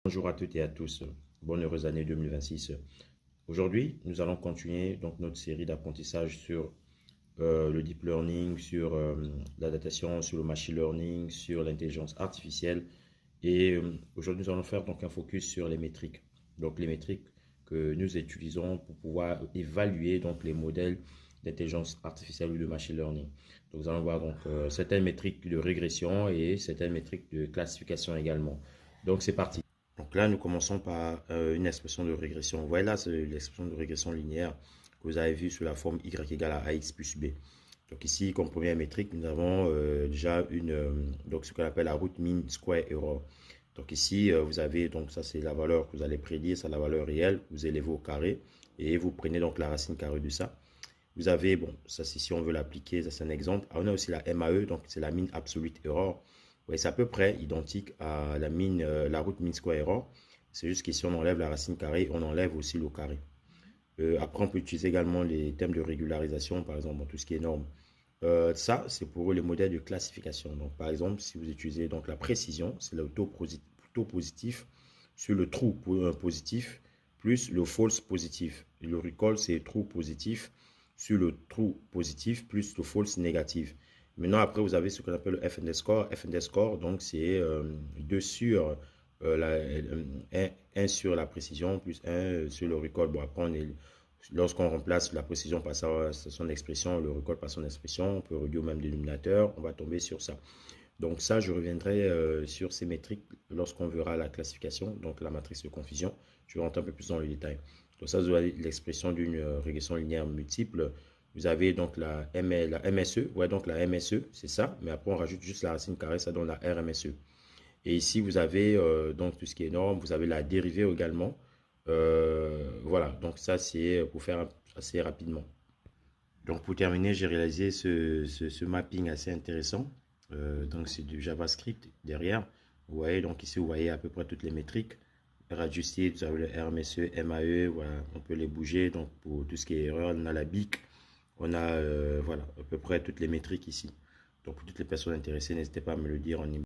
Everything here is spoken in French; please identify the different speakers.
Speaker 1: Bonjour à toutes et à tous, bonne heureuse année 2026. Aujourd'hui, nous allons continuer donc notre série d'apprentissage sur le deep learning, sur l'adaptation, sur le machine learning, sur l'intelligence artificielle. Et aujourd'hui, nous allons faire donc un focus sur les métriques. Donc les métriques que nous utilisons pour pouvoir évaluer donc les modèles d'intelligence artificielle ou de machine learning. Donc nous allons voir donc certaines métriques de régression et certaines métriques de classification également. Donc c'est parti. Donc là, nous commençons par une expression de régression. Vous voyez là, c'est l'expression de régression linéaire que vous avez vue sous la forme y égale à ax plus b. Donc ici, comme première métrique, nous avons déjà donc ce qu'on appelle la root mean square error. Donc ici, vous avez, donc ça c'est la valeur que vous allez prédire, c'est la valeur réelle, vous élevez au carré et vous prenez donc la racine carrée de ça. Vous avez, bon, ça c'est si on veut l'appliquer, ça c'est un exemple. On a aussi la MAE, donc c'est la mean absolute error. Ouais, c'est à peu près identique à la root mean square error. C'est juste qu'ici on enlève la racine carrée, on enlève aussi le carré. Après, on peut utiliser également les thèmes de régularisation, par exemple, dans tout ce qui est norme. Ça, c'est pour les modèles de classification. Donc, par exemple, si vous utilisez donc la précision, c'est le taux positif sur le true positif plus le false positif. Et le recall, c'est true positif sur le true positif plus le false négatif. Maintenant, après, vous avez ce qu'on appelle le F underscore. F underscore, donc, c'est 2 sur 1 sur la précision plus 1 sur le recall. Bon, après, lorsqu'on remplace la précision par son expression, le recall par son expression, on peut réduire au même dénominateur, on va tomber sur ça. Donc ça, je reviendrai sur ces métriques lorsqu'on verra la classification, donc la matrice de confusion. Je vais rentrer un peu plus dans le détail. Donc ça, vous avez l'expression d'une régression linéaire multiple. Vous avez donc la MSE, ouais, donc la MSE, c'est ça, mais après on rajoute juste la racine carrée, ça donne la RMSE. Et ici, vous avez donc tout ce qui est norme, vous avez la dérivée également. Voilà, donc ça c'est pour faire assez rapidement. Donc pour terminer, j'ai réalisé ce mapping assez intéressant. Donc c'est du JavaScript derrière. Vous voyez, donc ici vous voyez à peu près toutes les métriques. Rajuster, vous avez le RMSE, MAE, voilà, on peut les bouger. Donc pour tout ce qui est erreur, on a la BIC, on a voilà, à peu près toutes les métriques ici. Donc pour toutes les personnes intéressées, n'hésitez pas à me le dire en email.